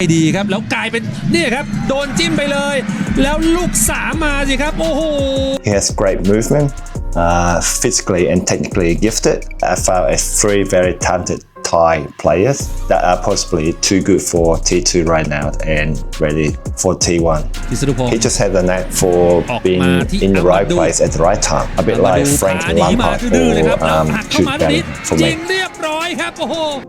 ดีครับแล้วกลายเป็นเนี่ยครับโดนจิ้มไปเลยแล้วลูก3มาสิครับโอ้โห He has great movement, physically and technically gifted. I found three very talented Thai players that are possibly too good for T2 right now and ready for T1. He just had the knack for being in the right place at the right time, a bit like Frank Lampard or Jude Bellingham for me.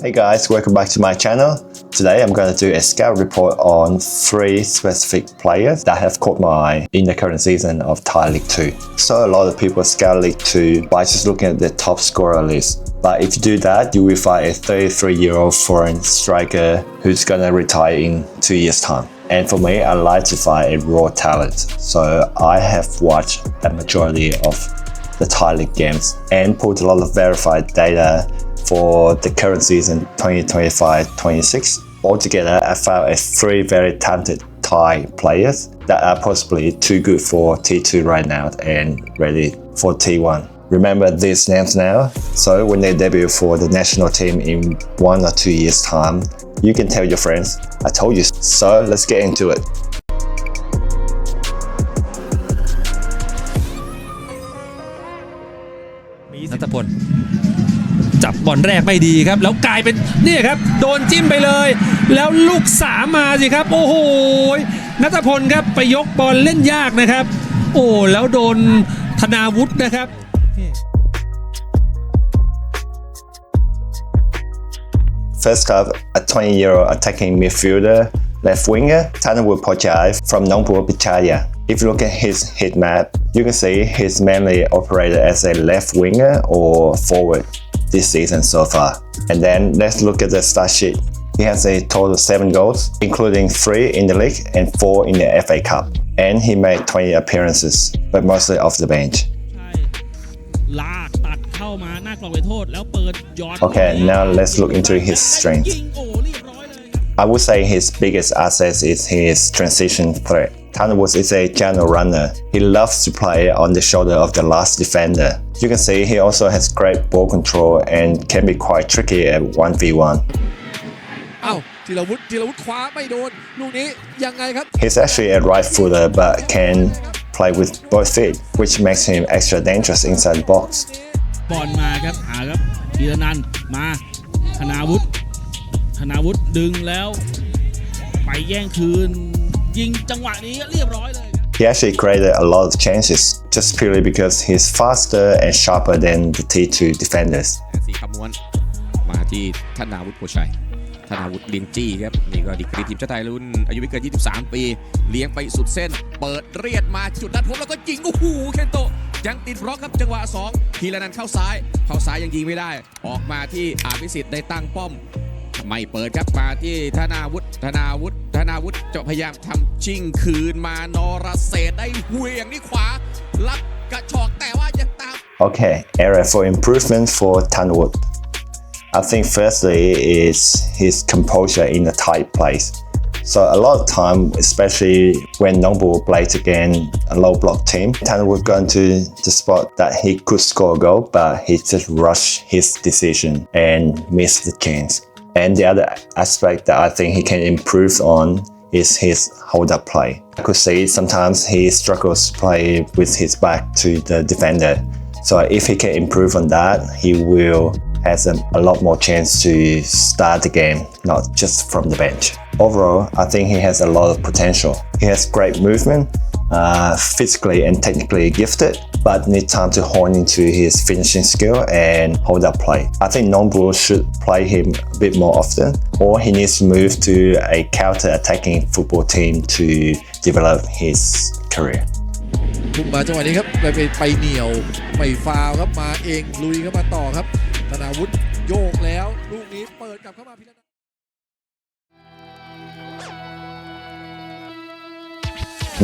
Hey guys, welcome back to my channel. Today I'm going to do a scout report on 3 specific players that have caught my eye in the current season of Thai League 2. So a lot of people scout League 2 by just looking at the top scorer list. But if you do that, you will find a 33-year-old foreign striker who's going to retire in 2 years' time. And for me, I like to find a raw talent. So I have watched a majority of the Thai League games and pulled a lot of verified data for the current season 2025-26. Altogether, I found 3 very talented Thai players that are possibly too good for T2 right now and ready for T1. Remember these names now, so when they debut for the national team in 1 or 2 years' time, you can tell your friends, I told you. So let's get into it. ณัฐพลจับบอลแรกไม่ดีครับแล้วกลายเป็นเนี่ยครับโดนจิ้มไปเลยแล้วลูก3มาสิครับโอ้โหณัฐพลครับไปยกบอลเล่นยากนะครับโอ้แล้วโดนธนาวุฒินะครับ First up, a 20-year-old attacking midfielder, left winger, Thanawut Phochai from Nongbua Pitchaya. If you look at his heat map, you can see he's mainly operated as a left winger or forward this season so far. And then let's look at the stat sheet. He has a total of 7 goals, including 3 in the league and 4 in the FA Cup. And he made 20 appearances, but mostly off the bench. Okay, now let's look into his strengths. I would say his biggest asset is his transition threat. Thanawut is a channel runner. He loves to play on the shoulder of the last defender. You can see he also has great ball control and can be quite tricky at 1v1. He's actually a right footer but can play with both feet, which makes him extra dangerous inside the box. บอลมาครับธีรนันท์มาธนาวุฒิดึงแล้วไปแย่งคืนยิงจังหวะนี้เรียบร้อยเลย He actually created a lot of chances just purely because he's faster and sharper than the T2 defenders. สีขม้วนมาที่ธนาวุฒิโพชัยธนาวุฒิเลี้ยงจี้ครับนี่ก็ดีกรีทีมชาติไทยรุ่นอายุไม่เกิน23 ปีเลี้ยงไปสุดเส้นเปิดเรียดมาจุดนัดพบแล้วก็ยิงโอ้โหเคนโตยังติดบล็อกครับจังหวะ2ทีละนั้นเข้าซ้ายยังยิงไม่ได้ออกมาที่อาภิสิทธิ์ได้ตั้งป้อมไม่เปิดครับมาที่ธนาวุฒิจะพยายามทำชิงคืนมานรเศรษฐ์ได้เหวี่ยงนี่ขวารับกระชอกแต่ว่ายังตาม Okay, area for improvement for Thanawut. I think firstly is his composure in a tight place. So a lot of time, especially when Nongbua plays against a low block team, Thanawut going to the spot that he could score a goal, but he just rushed his decision and missed the chance. And the other aspect that I think he can improve on is his hold-up play. I could see sometimes he struggles to play with his back to the defender. So if he can improve on that, he will has a lot more chance to start the game, not just from the bench. Overall, I think he has a lot of potential. He has great movement, physically and technically gifted, but needs time to hone into his finishing skill and hold up play. I think Nongbua should play him a bit more often, or he needs to move to a counter-attacking football team to develop his career. พุ่งมาจังหวะนี้ครับไปเหนียวไม่ฟาวครับมาเองลุยเข้ามาต่อครับธนาวุฒิโยกแล้วลูกนี้เปิดกลับเข้ามาพิรนันท์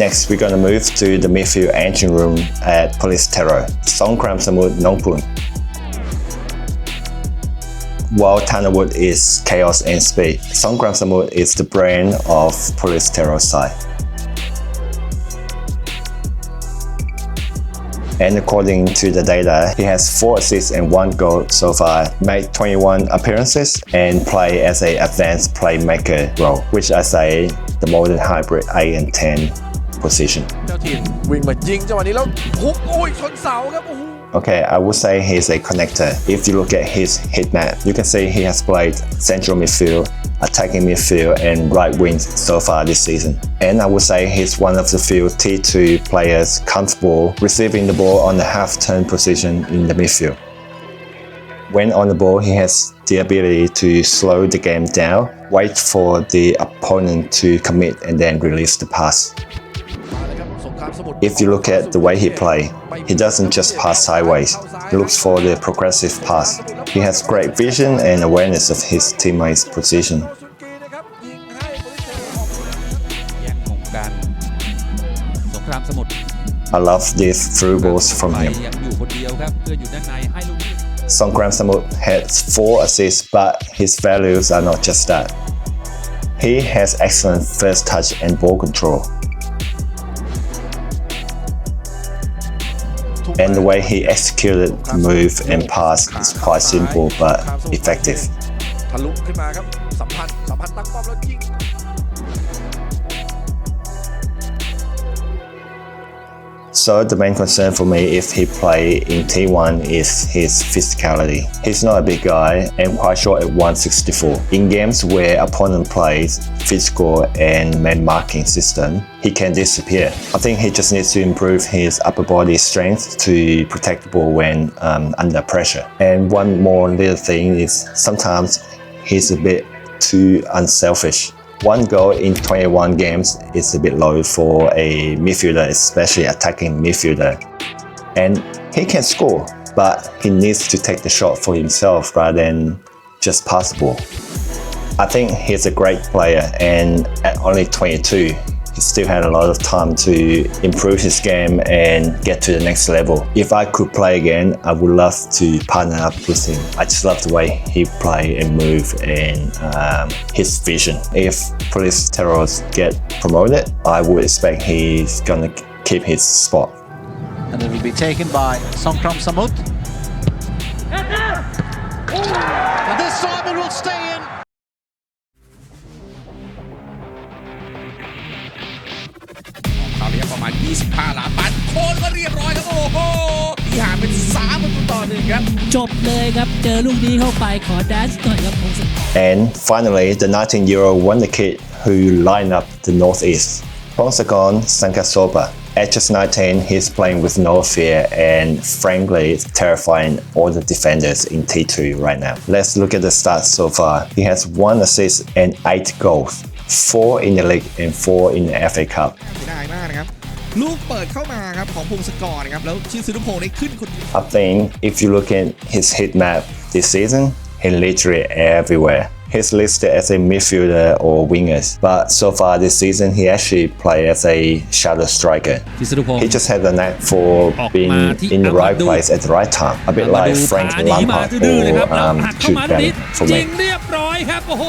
Next, we're going to move to the midfield engine room at Police Tero, Songkhramsamut Namphueng. While Thanawut is chaos and speed, Songkhramsamut is the brain of Police Tero's side. And according to the data, he has 4 assists and 1 goal so far, made 21 appearances, and play as an advanced playmaker role, which I say the modern hybrid 8 and 10 position. เจ้าถิ่นวิ่งมายิงจังหวะนี้แล้วทุบโอ้ยชนเสาครับโอ้โห Okay, I would say he's a connector. If you look at his heat map, you can see he has played central midfield, attacking midfield, and right wing so far this season. And I would say he's one of the few T2 players comfortable receiving the ball on the half-turn position in the midfield. When on the ball, he has the ability to slow the game down, wait for the opponent to commit, and then release the pass. If you look at the way he plays, he doesn't just pass sideways. He looks for the progressive pass. He has great vision and awareness of his teammates' position. แย่งของการสงครามสมุทร I love these through balls from ไป him. ยังอยู่คนเดียวครับเพื่ออยู่ด้านในให้ลูกนี้ Songkhramsamut has 4 assists, but his values are not just that. He has excellent first touch and ball control. And the way he executed the move and pass is quite simple but effective. ทะลุขึ้นมาครับสัมพันธ์ตั้งป้อมแล้วยิง So the main concern for me if he play in T1 is his physicality. He's not a big guy and quite short at 164. In games where opponent plays physical and man marking system, he can disappear. I think he just needs to improve his upper body strength to protect the ball when under pressure. And one more little thing is sometimes he's a bit too unselfish. 1 goal in 21 games is a bit low for a midfielder, especially attacking midfielder. And he can score, but he needs to take the shot for himself rather than just pass the ball. I think he's a great player, and at only 22, he still had a lot of time to improve his game and get to the next level. If I could play again, I would love to partner up with him. I just love the way he play and move and his vision. If Police Tero get promoted, I would expect he's gonna keep his spot. And it will be taken by Songkhramsamut. And this time it will stay in. เขาเรียกประมาณ 25 ล้านบาทโคนก็เรียบร้อยครับโอ้โหที่ห่างเป็น3-1ครับ จบเลยครับ เจอลูกนี้เข้าไปขอแดนซ์หน่อยครับพงศกร And finally, the 19-year-old wonderkid who lined up the Northeast, Phongsakorn Sangkasopha. At just 19, he's playing with no fear and frankly terrifying all the defenders in T2 right now. Let's look at the stats so far. He has 1 assist and 8 goals, 4 in the league and 4 in the FA Cup. ได้มากนะครับลูกเปิดเข้ามาครับของพงศกรนะครับแล้วชื่อสุนุพงศ์ได้ขึ้นคนเดียว I think if you look at his heat map this season, he's literally everywhere. He's listed as a midfielder or wingers, but so far this season he actually played as a shadow striker. ที่สุนุพงศ์ He just had the knack for being in the right place at the right time, a bit like Frank หนีมา Lampard ดื้อๆเลยครับแล้ว or หักเข้ามานิด for จริง me. เรียบร้อยครับโอ้โห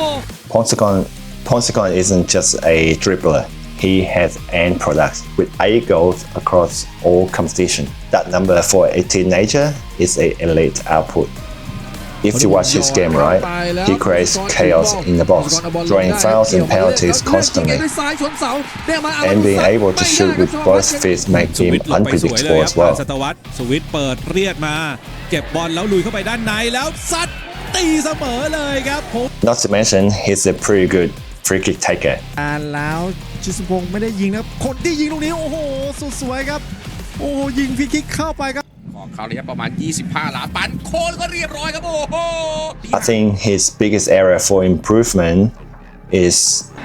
Phongsakorn isn't just a dribbler. He has end products with 8 goals across all competition. That number for a teenager is an elite output. If you watch his game right, he creates chaos in the box, drawing fouls and penalties constantly. And being able to shoot with both feet makes him unpredictable as well. สตวัตสวิตเปิดเรียดมาเก็บบอลแล้วลุยเข้าไปด้านในแล้วซัดตีเสมอเลยครับผม Not to mention, he's a pretty good free kick taker. แล้วชิสพงศ์ไม่ได้ยิงนะคนที่ยิงลูกนี้โอ้โหสุดสวยครับโอ้ยิงฟรีคิกเข้าไปครับของเขาระยะประมาณ 25 ล้านบาทโคนก็เรียบร้อยครับโอ้โห I think his biggest area for improvement is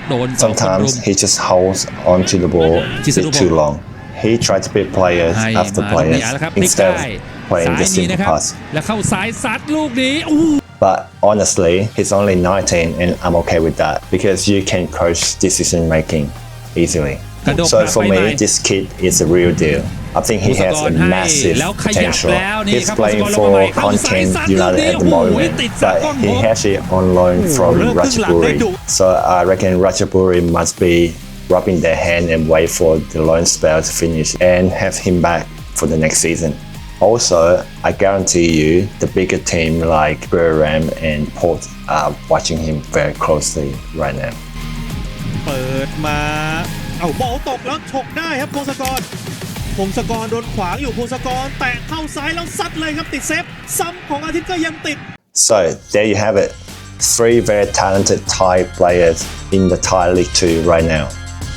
โดนสองคนรุ sometimes ม he just holds onto the ball a bit too long. He tried to beat players ให้ after มาตรง players นี้แล้วครับพลิก instead ได้ of playing ซ้าย the นี้นะ simple ครับ pass. แล้วเข้าซ้ายซัดลูกนี้อู้ But honestly, he's only 19 and I'm okay with that because you can coach decision making easily. กระโดด So กลับ for ไปใหม่ me, this kid is a real deal. I think he has a massive แล้วขยับ potential. แล้วนี่ He's ครับ playing พงศกรลงมาใหม่ for เข้า Khon ซ้าย Kaen ซัดลูก United นี้ at โอ้ the โห moment, ติดซัด but ก้อน he บอล actually on loan from เริ่มครึ่งหลังได้ Ratchaburi. ดุ So I reckon Ratchaburi must be rubbing their hand and wait for the loan spell to finish and have him back for the next season. Also, I guarantee you the bigger team like Buriram and Port are watching him very closely right now. เปิดมาเอาบอลตกแล้วฉกได้ครับพงศกรโดนขวางอยู่พงศกรแตะเข้าซ้ายแล้วซัดเลยครับติดเซฟซ้ำของอาทิตย์ก็ยังติด So there you have it. 3 very talented Thai players in the Thai League 2 right now.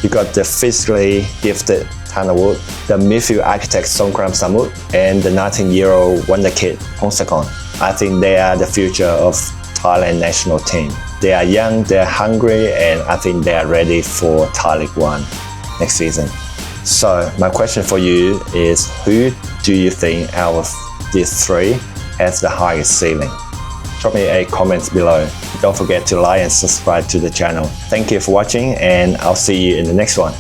You got the physically gifted Thanawut, the midfield architect Songkhramsamut, and the 19-year-old wonderkid Phongsakorn. I think they are the future of Thailand national team. They are young, they are hungry, and I think they are ready for Thai League 1 next season. So my question for you is, who do you think out of these 3 has the highest ceiling? Drop me a comment below. Don't forget to like and subscribe to the channel. Thank you for watching, and I'll see you in the next one.